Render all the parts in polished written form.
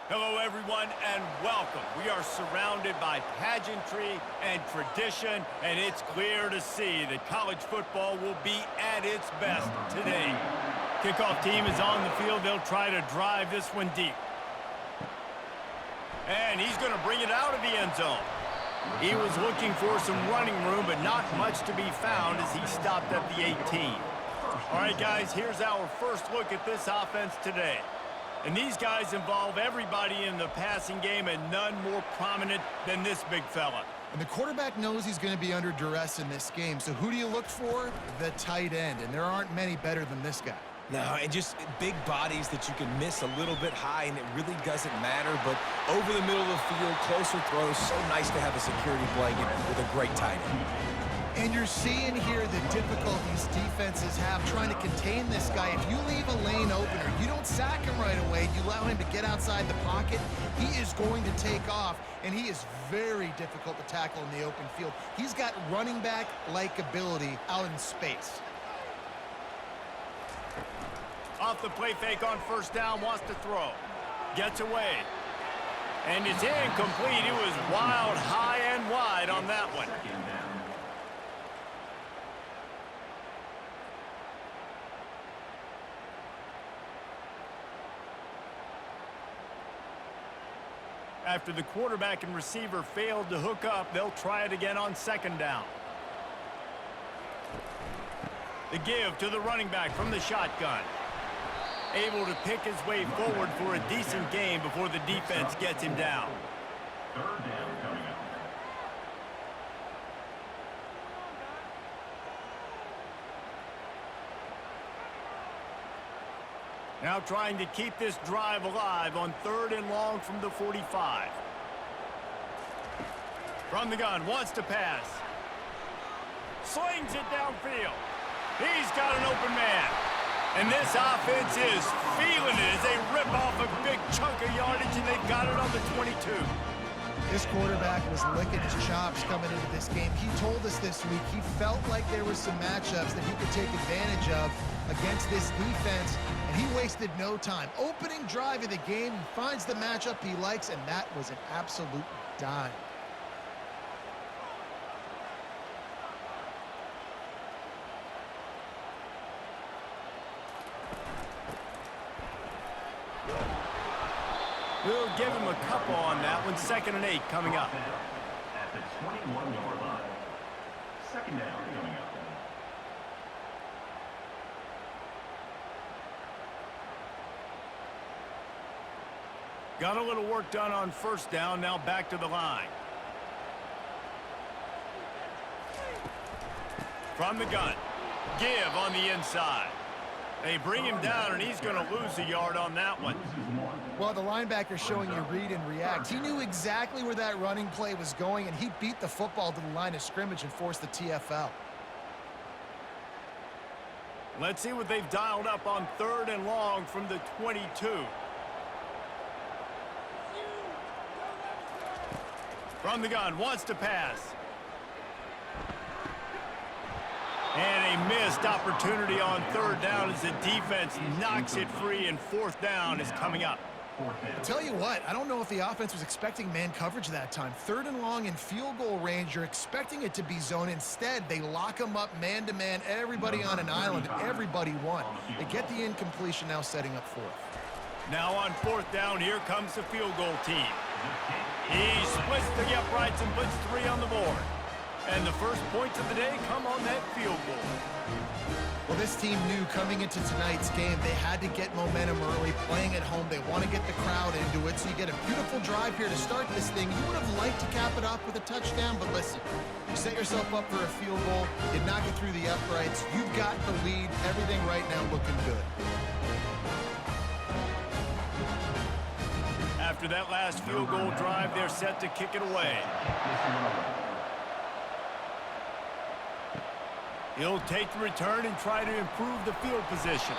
Hello, everyone, and welcome. We are surrounded by pageantry and tradition, and it's clear to see that college football will be at its best today. Kickoff team is on the field. They'll try to drive this one deep. And he's going to bring it out of the end zone. He was looking for some running room, but not much to be found as he stopped at the 18. All right, guys, here's our first look at this offense today. And these guys involve everybody in the passing game, and none more prominent than this big fella. And the quarterback knows he's going to be under duress in this game. So who do you look for? The tight end. And there aren't many better than this guy. No, and just big bodies that you can miss a little bit high, and it really doesn't matter. But over the middle of the field, closer throws, so nice to have a security blanket with a great tight end. And you're seeing here the difficulties defenses have trying to contain this guy. If you leave a lane open or you don't sack him right away, you allow him to get outside the pocket, he is going to take off, and he is very difficult to tackle in the open field. He's got running back-like ability out in space. Off the play fake on first down, wants to throw. Gets away. And it's incomplete. It was wild, high and wide on that one. After the quarterback and receiver failed to hook up, they'll try it again on second down. The give to the running back from the shotgun. Able to pick his way forward for a decent gain before the defense gets him down. Third down coming up. Now trying to keep this drive alive on third and long from the 45. From the gun, wants to pass. Slings it downfield. He's got an open man. And this offense is feeling it as they rip off a big chunk of yardage, and they've got it on the 22. This quarterback was licking his chops coming into this game. He told us this week he felt like there was some matchups that he could take advantage of against this defense, and he wasted no time. Opening drive of the game, he finds the matchup he likes, and that was an absolute dime. We'll give him a couple on that one. 2nd and 8 coming up. At the 21-yard line. Second down coming up. Got a little work done on first down. Now back to the line. From the gun. Give on the inside. They bring him down, and he's going to lose a yard on that one. Well, the linebacker showing you read and react. He knew exactly where that running play was going, and he beat the football to the line of scrimmage and forced the TFL. Let's see what they've dialed up on third and long from the 22. From the gun, wants to pass. And a missed opportunity on third down as the defense knocks it free, and fourth down is coming up. I'll tell you what, I don't know if the offense was expecting man coverage that time. Third and long in field goal range, you're expecting it to be zone. Instead, they lock them up man-to-man, everybody on an island, everybody won. They get the incompletion, now setting up fourth. Now on fourth down, here comes the field goal team. He splits the uprights and puts 3 on the board. And the first points of the day come on that field goal. Well, this team knew coming into tonight's game they had to get momentum early, playing at home. They want to get the crowd into it, so you get a beautiful drive here to start this thing. You would have liked to cap it off with a touchdown, but listen, you set yourself up for a field goal, you knock it through the uprights, you've got the lead, everything right now looking good. After that last field goal drive, they're set to kick it away. He'll take the return and try to improve the field position.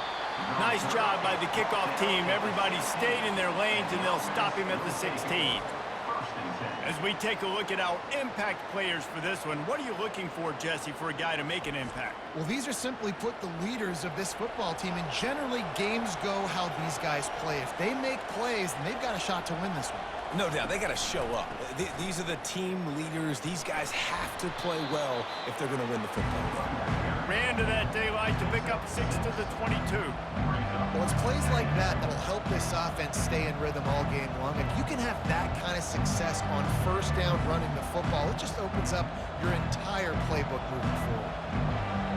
Nice job by the kickoff team. Everybody stayed in their lanes, and they'll stop him at the 16. As we take a look at our impact players for this one, what are you looking for, Jesse, for a guy to make an impact? Well, these are simply put the leaders of this football team, and generally games go how these guys play. If they make plays, then they've got a shot to win this one. No doubt, they got to show up. These are the team leaders. These guys have to play well if they're going to win the football game. Ran to that daylight to pick up 6 to the 22. Well, it's plays like that that'll help this offense stay in rhythm all game long. If you can have that kind of success on first down running the football, it just opens up your entire playbook moving forward.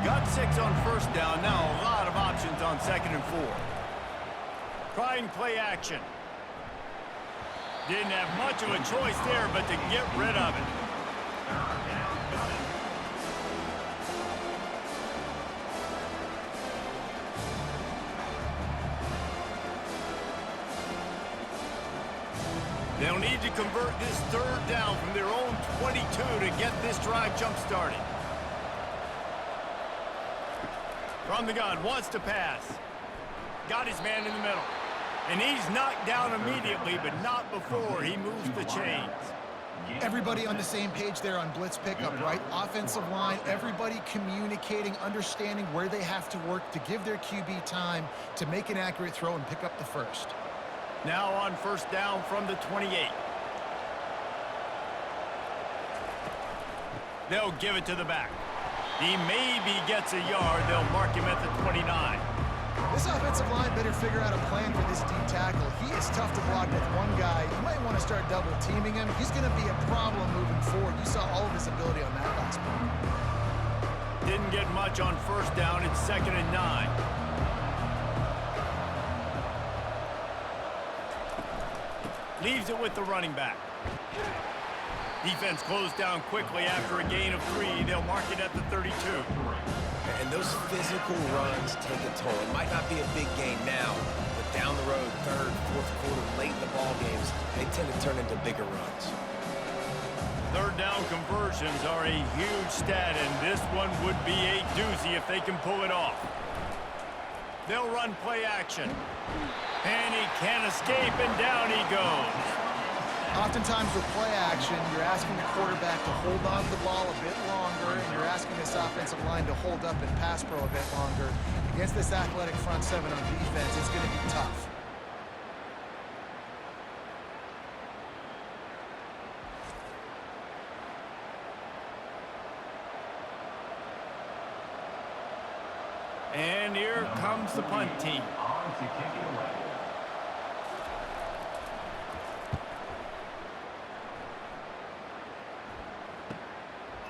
Got 6 on first down. Now a lot of options on 2nd and 4. Trying play action. Didn't have much of a choice there, but to get rid of it. They'll need to convert this 3rd down from their own 22 to get this drive jump-started. From the gun, wants to pass. Got his man in the middle. And he's knocked down immediately, but not before he moves the chains. Everybody on the same page there on blitz pickup, right? Offensive line, everybody communicating, understanding where they have to work to give their QB time to make an accurate throw and pick up the first. Now on first down from the 28. They'll give it to the back. He maybe gets a yard. They'll mark him at the 29. This offensive line better figure out a plan for this D tackle. He is tough to block with one guy. You might want to start double teaming him. He's going to be a problem moving forward. You saw all of his ability on that last play. Didn't get much on first down. It's 2nd and 9. Leaves it with the running back. Defense closed down quickly after a gain of 3. They'll mark it at the 32. And those physical runs take a toll. It might not be a big gain now, but down the road, 3rd, 4th quarter, late in the ball games, they tend to turn into bigger runs. 3rd down conversions are a huge stat, and this one would be a doozy if they can pull it off. They'll run play action. And he can't escape, and down he goes. Oftentimes with play action, you're asking the quarterback to hold on to the ball a bit longer, and you're asking this offensive line to hold up and pass pro a bit longer. Against this athletic front 7 on defense, it's going to be tough. And here comes the punt team. On to kick it away.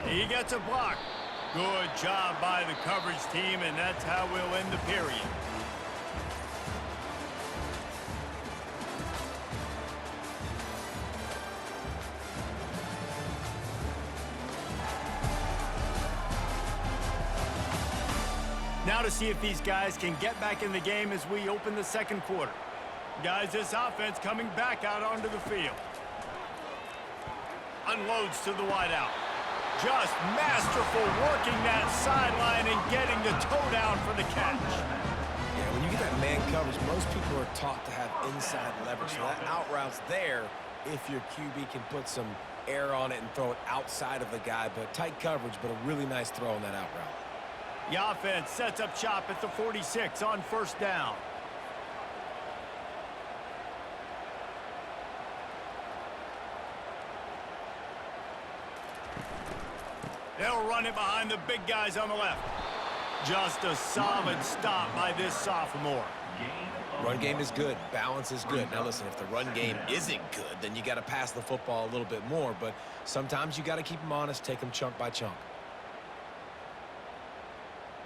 He gets a block. Good job by the coverage team, and that's how we'll end the period. Now to see if these guys can get back in the game as we open the 2nd quarter. Guys, this offense coming back out onto the field. Unloads to the wideout. Just masterful working that sideline and getting the toe down for the catch. Yeah, when you get that man coverage, most people are taught to have inside leverage. So that out route's there if your QB can put some air on it and throw it outside of the guy. But tight coverage, but a really nice throw on that out route. The offense sets up shop at the 46 on first down. They'll run it behind the big guys on the left. Just a solid stop by this sophomore. Run game is good. Balance is good. Now listen, if the run game isn't good, then you got to pass the football a little bit more. But sometimes you got to keep them honest, take them chunk by chunk.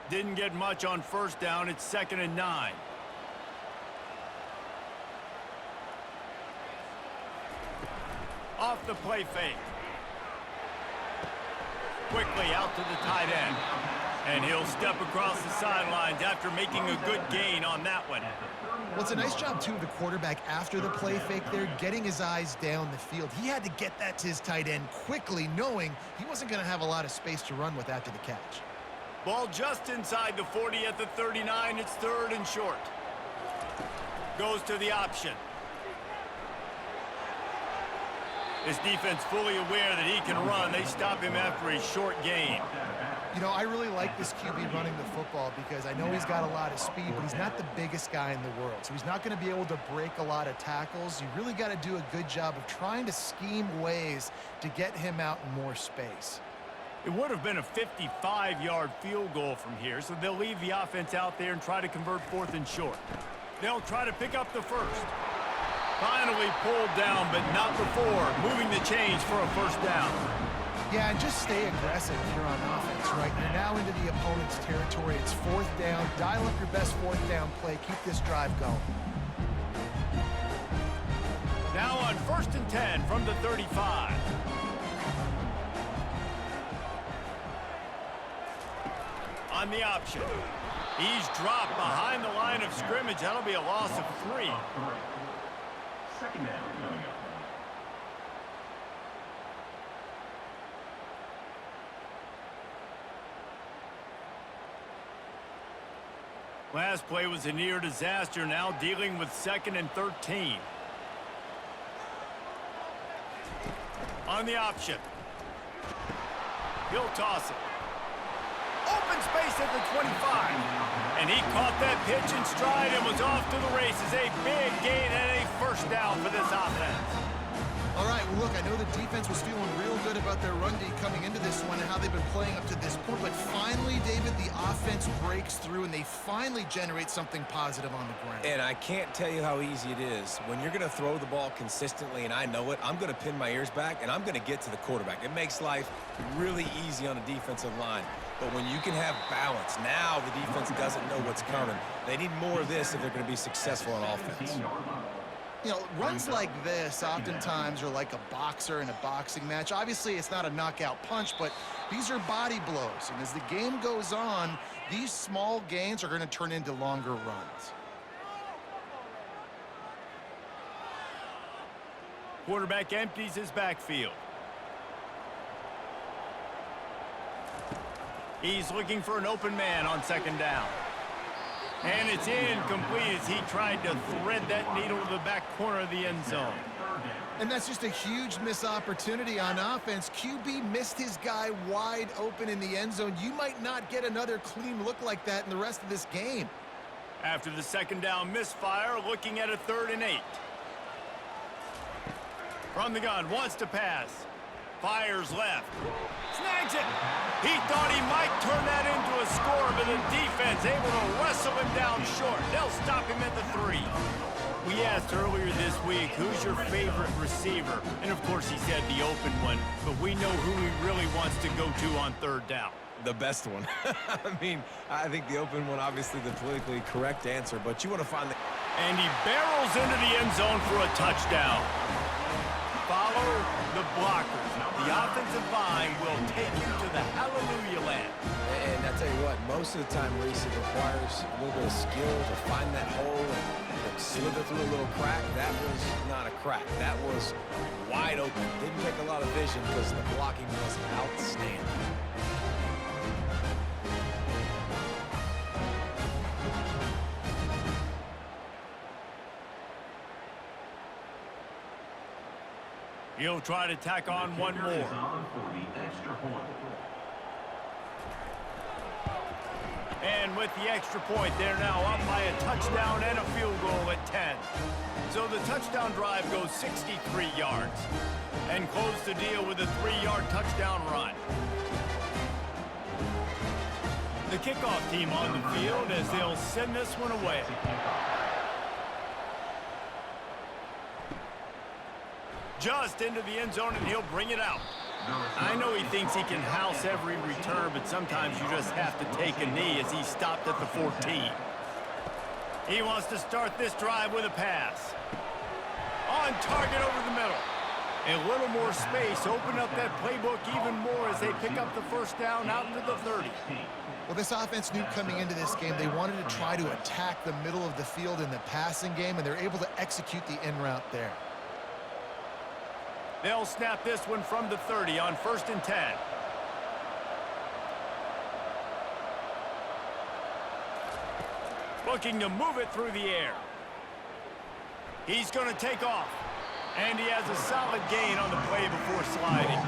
Didn't get much on first down. It's 2nd and 9. Off the play fake. Quickly out to the tight end. And he'll step across the sidelines after making a good gain on that one. Well, it's a nice job, too, of the quarterback after the play fake there, getting his eyes down the field. He had to get that to his tight end quickly, knowing he wasn't going to have a lot of space to run with after the catch. Ball just inside the 40 at the 39. It's 3rd and short. Goes to the option. This defense fully aware that he can run. They stop him after a short gain. You know, I really like this QB running the football because I know he's got a lot of speed, but he's not the biggest guy in the world. So he's not going to be able to break a lot of tackles. You really got to do a good job of trying to scheme ways to get him out in more space. It would have been a 55-yard field goal from here, so they'll leave the offense out there and try to convert 4th and short. They'll try to pick up the first. Finally pulled down, but not before moving the chains for a first down. Yeah, and just stay aggressive if you're on offense, right? You're now into the opponent's territory. It's 4th down. Dial up your best 4th down play. Keep this drive going. Now on 1st and 10 from the 35. On the option. He's dropped behind the line of scrimmage. That'll be a loss of 3. Second down coming up. Last play was a near disaster, now dealing with 2nd and 13. On the option. He'll toss it. Open space at the 25. And he caught that pitch in stride and was off to the races. A big gain and a first down for this offense. All right, well, look, I know the defense was feeling real good about their run D coming into this one and how they've been playing up to this point, but finally, David, the offense breaks through and they finally generate something positive on the ground. And I can't tell you how easy it is. When you're going to throw the ball consistently, and I know it, I'm going to pin my ears back, and I'm going to get to the quarterback. It makes life really easy on a defensive line. But when you can have balance, now the defense doesn't know what's coming. They need more of this if they're going to be successful on offense. You know, runs like this oftentimes are like a boxer in a boxing match. Obviously, it's not a knockout punch, but these are body blows. And as the game goes on, these small gains are going to turn into longer runs. Quarterback empties his backfield. He's looking for an open man on 2nd down. And it's incomplete as he tried to thread that needle to the back corner of the end zone. And that's just a huge missed opportunity on offense. QB missed his guy wide open in the end zone. You might not get another clean look like that in the rest of this game. After the 2nd down misfire, looking at a 3rd and 8. From the gun, wants to pass. Fires left. Snags it. He thought he might turn that into a score, but the defense able to wrestle him down short. They'll stop him at the 3. We asked earlier this week, who's your favorite receiver? And of course he said the open one, but we know who he really wants to go to on 3rd down. The best one. I mean, I think the open one, obviously the politically correct answer, but you want to find the... And he barrels into the end zone for a touchdown. Follow the blockers. The offensive line will take you to the hallelujah land. And I tell you what, most of the time, Reese, it requires a little bit of skill to find that hole and slither through a little crack. That was not a crack. That was wide open. Didn't take a lot of vision because the blocking was outstanding. He'll try to tack on one more. And with the extra point, they're now up by a touchdown and a field goal at 10. So the touchdown drive goes 63 yards and close the deal with a 3-yard touchdown run. The kickoff team on the field as they'll send this one away. Just into the end zone, and he'll bring it out. I know he thinks he can house every return, but sometimes you just have to take a knee as he stopped at the 14. He wants to start this drive with a pass. On target over the middle. A little more space, open up that playbook even more as they pick up the first down out to the 30. Well, this offense knew coming into this game they wanted to try to attack the middle of the field in the passing game, and they're able to execute the in route there. They'll snap this one from the 30 on 1st and 10. Looking to move it through the air. He's going to take off. And he has a solid gain on the play before sliding.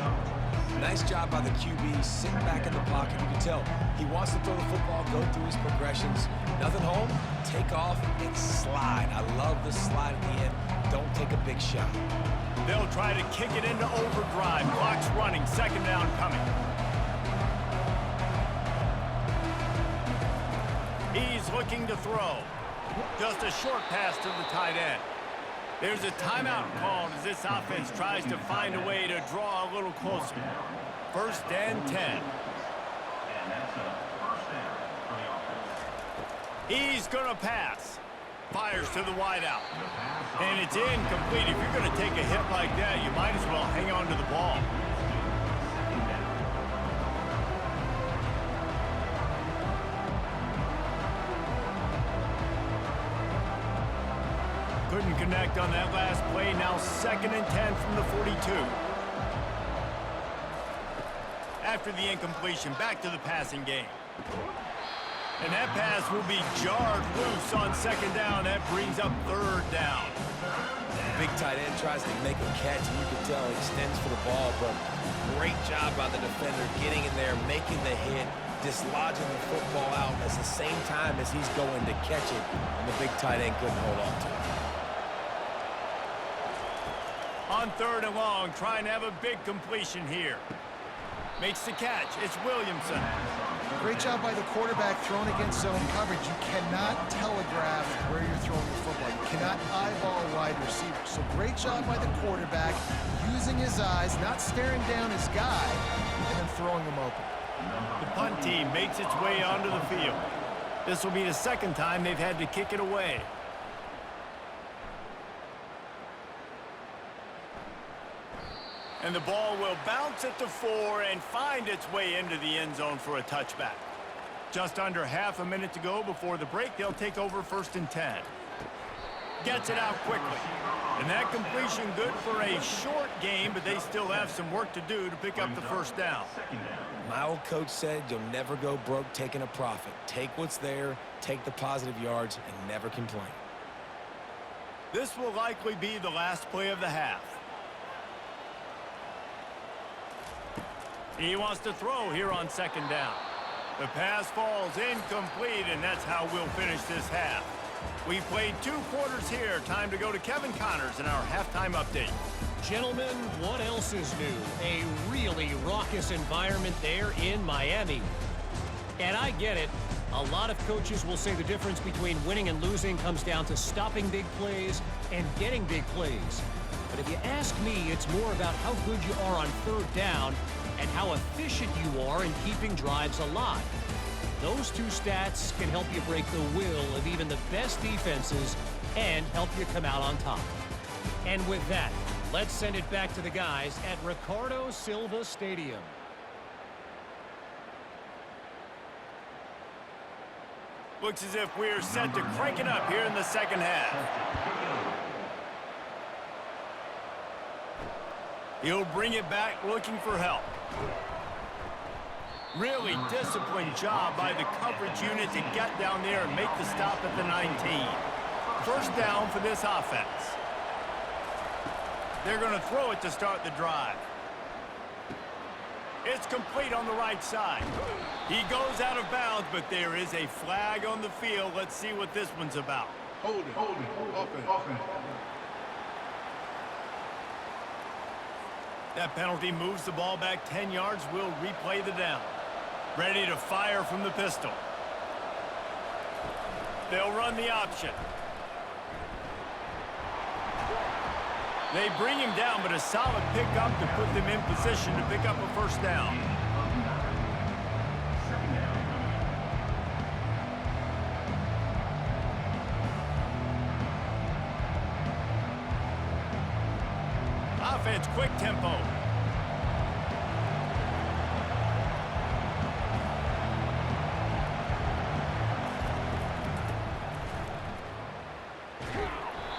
Nice job by the QB, sitting back in the pocket. You can tell he wants to throw the football, go through his progressions. Nothing home, take off, and slide. I love the slide at the end. Don't take a big shot. They'll try to kick it into overdrive. Clock's running, second down coming. He's looking to throw. Just a short pass to the tight end. There's a timeout called as this offense tries to find a way to draw a little closer. First and 10. And that's a first down for the offense. He's going to pass. Fires to the wideout. And it's incomplete. If you're going to take a hit like that, you might as well hang on to the ball. Couldn't connect on that last play. Now second and 10 from the 42. After the incompletion, back to the passing game. And that pass will be jarred loose on second down. That brings up third down. Big tight end tries to make a catch, and you can tell he extends for the ball, but great job by the defender getting in there, making the hit, dislodging the football out at the same time as he's going to catch it, and the big tight end couldn't hold on to it. On third and long, trying to have a big completion here. Makes the catch. It's Williamson. Great job by the quarterback throwing against zone coverage. You cannot telegraph where you're throwing the football. You cannot eyeball a wide receiver. So great job by the quarterback using his eyes, not staring down his guy, and then throwing him open. The punt team makes its way onto the field. This will be the second time they've had to kick it away. And the ball will bounce at the 4 and find its way into the end zone for a touchback. Just under half a minute to go before the break. They'll take over first and 10. Gets it out quickly. And that completion good for a short game, but they still have some work to do to pick up the first down. My old coach said you'll never go broke taking a profit. Take what's there, take the positive yards, and never complain. This will likely be the last play of the half. He wants to throw here on second down. The pass falls incomplete, and that's how we'll finish this half. We've played 2 quarters here. Time to go to Kevin Connors in our halftime update. Gentlemen, what else is new? A really raucous environment there in Miami. And I get it. A lot of coaches will say the difference between winning and losing comes down to stopping big plays and getting big plays. But if you ask me, it's more about how good you are on third down and how efficient you are in keeping drives alive. Those 2 stats can help you break the will of even the best defenses and help you come out on top. And with that, let's send it back to the guys at Ricardo Silva Stadium. Looks as if we're set to crank it up here in the second half. He'll bring it back looking for help. Really disciplined job by the coverage unit to get down there and make the stop at the 19. First down for this offense. They're going to throw it to start the drive. It's complete on the right side. He goes out of bounds, but there is a flag on the field. Let's see what this one's about. Holding. Offense. That penalty moves the ball back 10 yards. We'll replay the down. Ready to fire from the pistol. They'll run the option. They bring him down, but a solid pickup to put them in position to pick up a first down. Offense, quick tempo.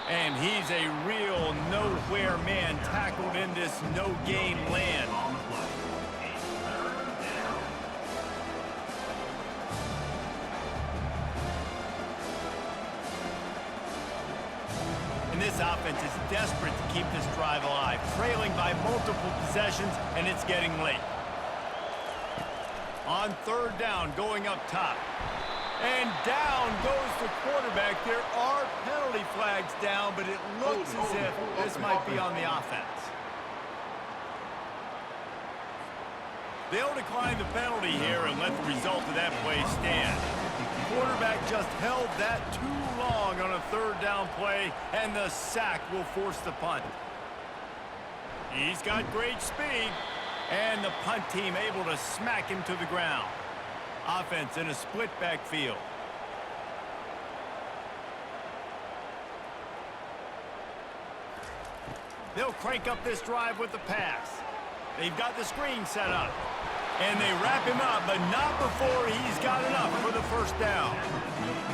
And he's a real nowhere man tackled in this no-gain land. And This offense is desperate to keep this drive alive, trailing by multiple possessions, and it's getting late. On third down, going up top. And down goes the quarterback. There are penalty flags down, but it looks as if this might be on the offense. They'll decline the penalty here and let the result of that play stand. Quarterback just held that too long on a third down play, and the sack will force the punt. He's got great speed, and the punt team able to smack him to the ground. Offense in a split backfield. They'll crank up this drive with the pass. They've got the screen set up. And they wrap him up, but not before he's got enough for the first down.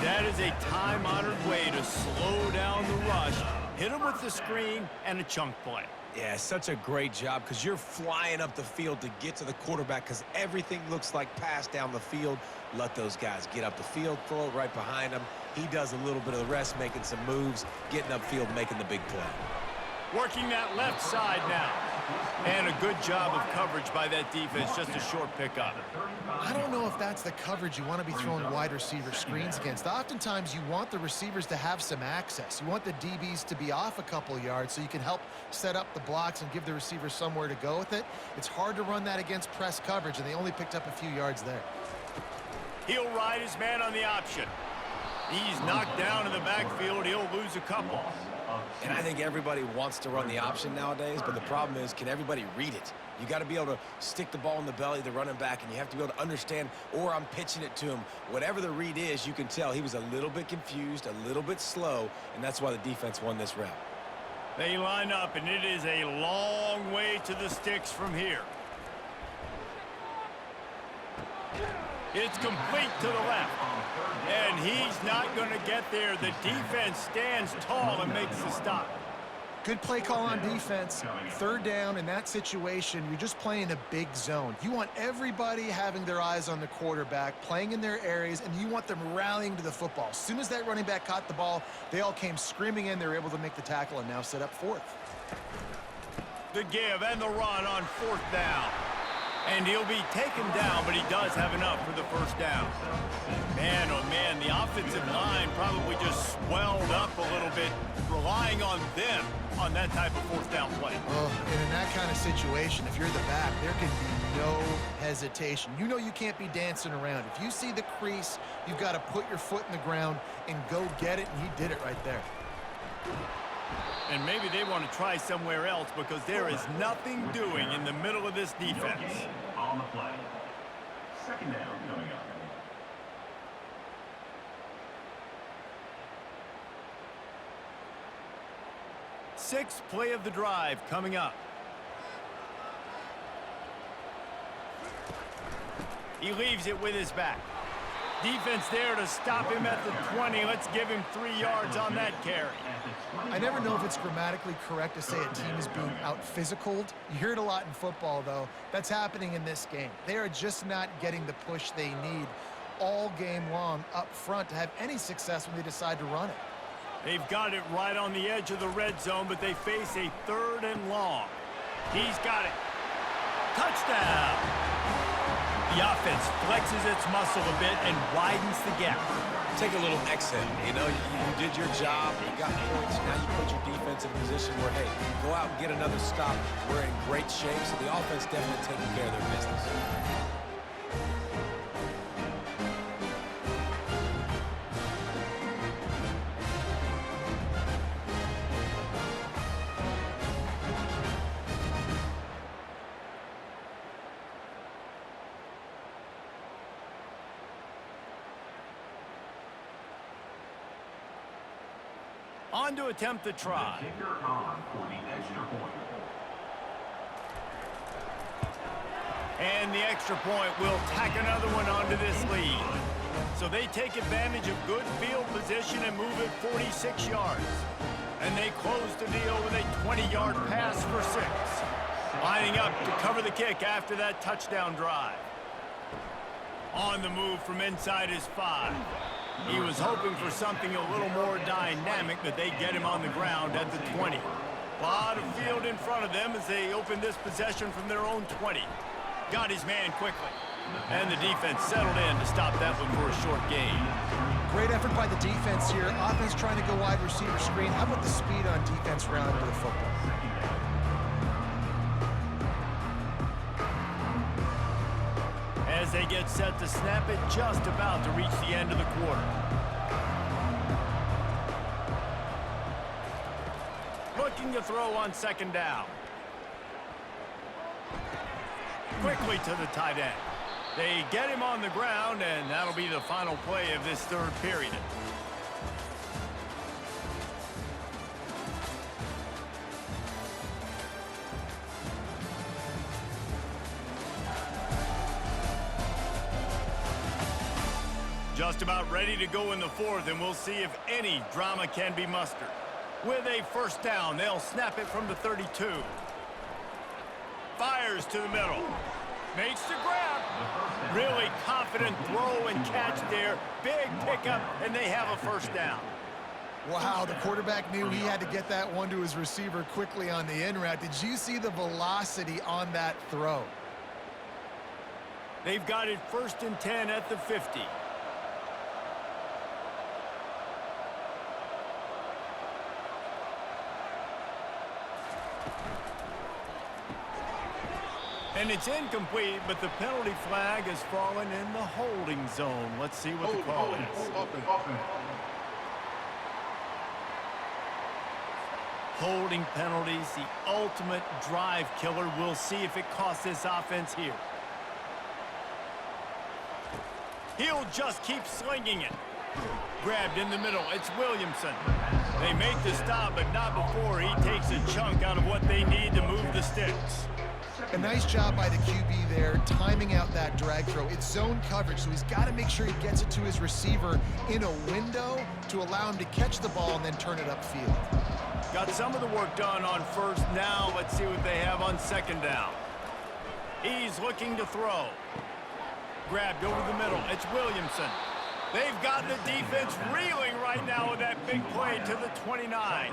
That is a time-honored way to slow down the rush, hit him with the screen, and a chunk play. Yeah, such a great job because you're flying up the field to get to the quarterback because everything looks like pass down the field. Let those guys get up the field, throw it right behind him. He does a little bit of the rest, making some moves, getting upfield, making the big play. Working that left side now. And a good job of coverage by that defense, just a short pickup. I don't know if that's the coverage you want to be throwing wide receiver screens against. Oftentimes, you want the receivers to have some access. You want the DBs to be off a couple yards so you can help set up the blocks and give the receivers somewhere to go with it. It's hard to run that against press coverage, and they only picked up a few yards there. He'll ride his man on the option. He's knocked down in the backfield. He'll lose a couple. And I think everybody wants to run the option nowadays, but the problem is, can everybody read it? You got to be able to stick the ball in the belly of the running back, and you have to be able to understand, or I'm pitching it to him. Whatever the read is, you can tell he was a little bit confused, a little bit slow, and that's why the defense won this round. They line up, and it is a long way to the sticks from here. It's complete to the left. And he's not going to get there. The defense stands tall and makes the stop. Good play call on defense. Third down in that situation, you're just playing a big zone. You want everybody having their eyes on the quarterback, playing in their areas, and you want them rallying to the football. As soon as that running back caught the ball, they all came screaming in. They were able to make the tackle and now set up fourth. The give and the run on fourth down. And he'll be taken down, but he does have enough for the first down. Man, oh man, the offensive line probably just swelled up a little bit, relying on them on that type of fourth down play. Oh, and in that kind of situation, if you're the back, there can be no hesitation. You know you can't be dancing around. If you see the crease, you've got to put your foot in the ground and go get it, and he did it right there. And maybe they want to try somewhere else because there is nothing doing in the middle of this defense. On the play. Second down coming up. Sixth play of the drive coming up. He leaves it with his back. Defense there to stop him at the 20. Let's give him 3 yards on that carry. I never know if it's grammatically correct to say a team is being out-physicaled. You hear it a lot in football, though. That's happening in this game. They are just not getting the push they need all game long up front to have any success when they decide to run it. They've got it right on the edge of the red zone, but they face a 3rd and long. He's got it. Touchdown! The offense flexes its muscle a bit and widens the gap. Take a little exhale. You know, you did your job. You got points. Now you put your defense in a position where, hey, go out and get another stop. We're in great shape, so the offense definitely taking care of their business. On to attempt the try. Kicker on for the extra point. And the extra point will tack another one onto this lead. So they take advantage of good field position and move it 46 yards. And they close the deal with a 20-yard pass for 6. Lining up to cover the kick after that touchdown drive. On the move from inside his 5. He was hoping for something a little more dynamic, but they get him on the ground at the 20. A lot of field in front of them as they open this possession from their own 20. Got his man quickly. And the defense settled in to stop that one for a short gain. Great effort by the defense here. Offense trying to go wide receiver screen. How about the speed on defense rounding to the football? As they get set to snap it, just about to reach the end of the quarter. Looking to throw on second down. Quickly to the tight end. They get him on the ground, and that'll be the final play of this third period. Just about ready to go in the fourth, and we'll see if any drama can be mustered. With a first down, they'll snap it from the 32. Fires to the middle. Makes the grab. Really confident throw and catch there. Big pickup, and they have a first down. Wow, the quarterback knew he had to get that one to his receiver quickly on the in route. Did you see the velocity on that throw? They've got it 1st and 10 at the 50. And it's incomplete, but the penalty flag has fallen in the holding zone. Let's see what the call is. Holding penalties, the ultimate drive killer. We'll see if it costs this offense here. He'll just keep slinging it. Grabbed in the middle. It's Williamson. They make the stop, but not before he takes a chunk out of what they need to move the sticks. A nice job by the QB there, timing out that drag throw. It's zone coverage, so he's got to make sure he gets it to his receiver in a window to allow him to catch the ball and then turn it upfield. Got some of the work done on first. Now let's see what they have on second down. He's looking to throw. Grabbed over the middle. It's Williamson. They've got the defense reeling right now with that big play to the 29.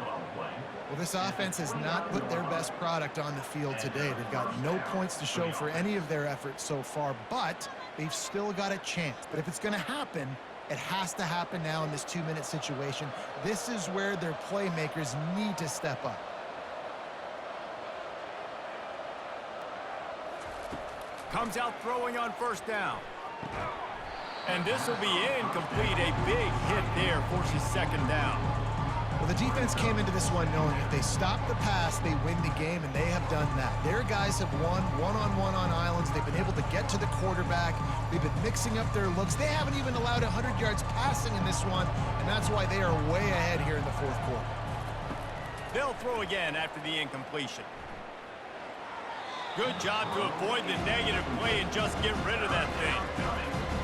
Well, this offense has not put their best product on the field today. They've got no points to show for any of their efforts so far, but they've still got a chance. But if it's going to happen, it has to happen now in this 2-minute situation. This is where their playmakers need to step up. Comes out throwing on first down. And this will be incomplete. A big hit there forces second down. Well, the defense came into this one knowing if they stop the pass, they win the game, and they have done that. Their guys have won one-on-one on islands. They've been able to get to the quarterback. They've been mixing up their looks. They haven't even allowed 100 yards passing in this one, and that's why they are way ahead here in the fourth quarter. They'll throw again after the incompletion. Good job to avoid the negative play and just get rid of that thing.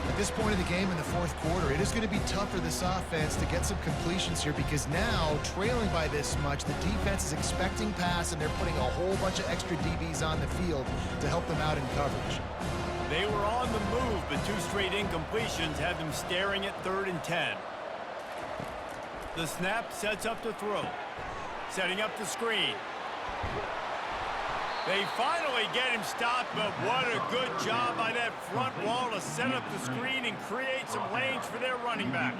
At this point of the game in the fourth quarter, it is going to be tough for this offense to get some completions here because now, trailing by this much, the defense is expecting pass and they're putting a whole bunch of extra DBs on the field to help them out in coverage. They were on the move, but 2 straight incompletions had them staring at 3rd and 10. The snap sets up the throw. Setting up the screen. They finally get him stopped, but what a good job by that front wall to set up the screen and create some lanes for their running back.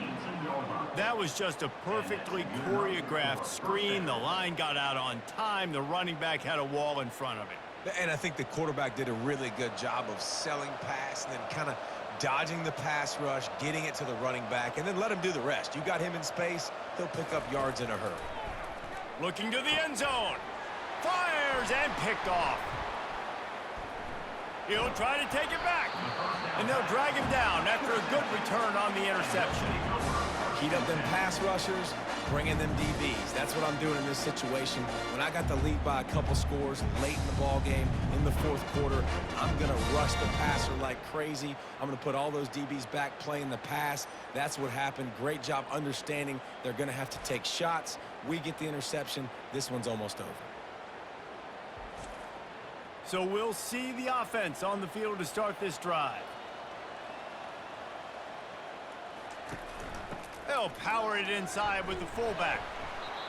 That was just a perfectly choreographed screen. The line got out on time. The running back had a wall in front of it. And I think the quarterback did a really good job of selling pass and then kind of dodging the pass rush, getting it to the running back, and then let him do the rest. You got him in space, he'll pick up yards in a hurry. Looking to the end zone. Fires and picked off. He'll try to take it back. And they'll drag him down after a good return on the interception. Heat up them pass rushers, bring in them DBs. That's what I'm doing in this situation. When I got the lead by a couple scores late in the ball game, in the fourth quarter, I'm going to rush the passer like crazy. I'm going to put all those DBs back playing the pass. That's what happened. Great job understanding they're going to have to take shots. We get the interception. This one's almost over. So we'll see the offense on the field to start this drive. They'll power it inside with the fullback.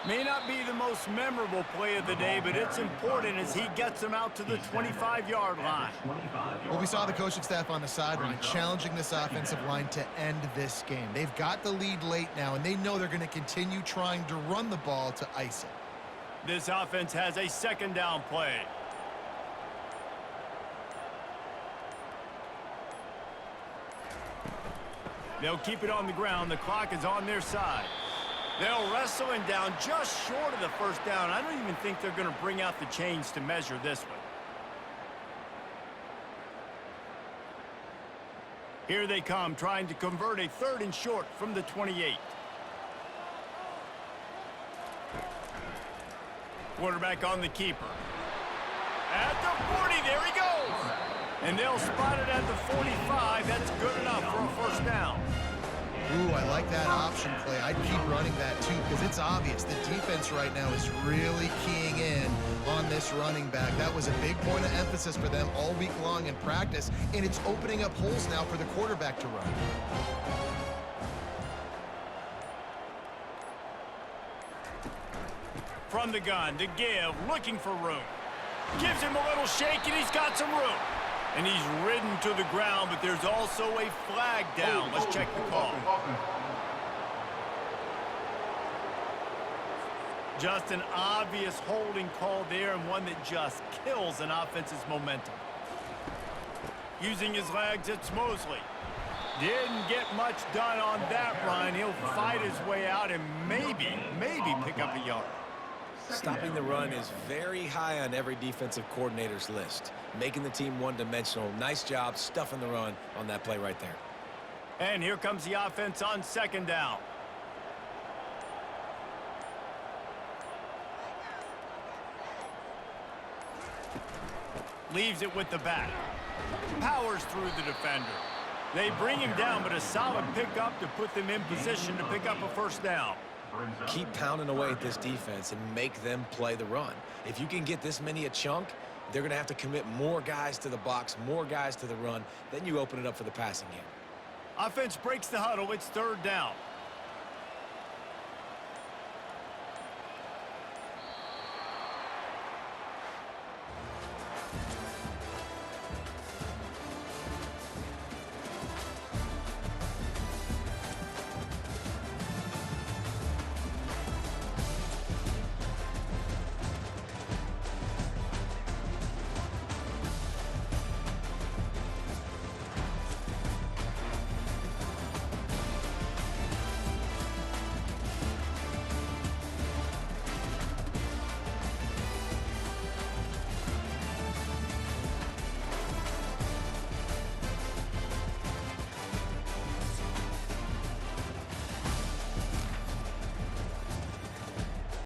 May not be the most memorable play of the day, but it's important as he gets them out to the 25-yard line. Well, we saw the coaching staff on the sideline challenging this offensive line to end this game. They've got the lead late now, and they know they're going to continue trying to run the ball to ice it. This offense has a second down play. They'll keep it on the ground. The clock is on their side. They'll wrestle him down just short of the first down. I don't even think they're going to bring out the chains to measure this one. Here they come, trying to convert a 3rd and short from the 28. Quarterback on the keeper. At the 40, there he goes. And they'll spot it at the 45. That's good enough for a first down. Ooh, I like that option play. I'd keep running that too because it's obvious the defense right now is really keying in on this running back. That was a big point of emphasis for them all week long in practice, and it's opening up holes now for the quarterback to run. From the gun to give, looking for room. Gives him a little shake, and he's got some room. And he's ridden to the ground, but there's also a flag down. Let's check the call. Just an obvious holding call there, and one that just kills an offense's momentum. Using his legs, it's Mosley. Didn't get much done on that run. He'll fight his way out and maybe pick up a yard. Stopping the run is very high on every defensive coordinator's list. Making the team one-dimensional. Nice job stuffing the run on that play right there. And here comes the offense on second down. Leaves it with the back. Powers through the defender. They bring him down, but a solid pickup to put them in position to pick up a first down. Keep pounding away at this defense and make them play the run. If you can get this many a chunk, they're going to have to commit more guys to the box, more guys to the run. Then you open it up for the passing game. Offense breaks the huddle. It's 3rd down.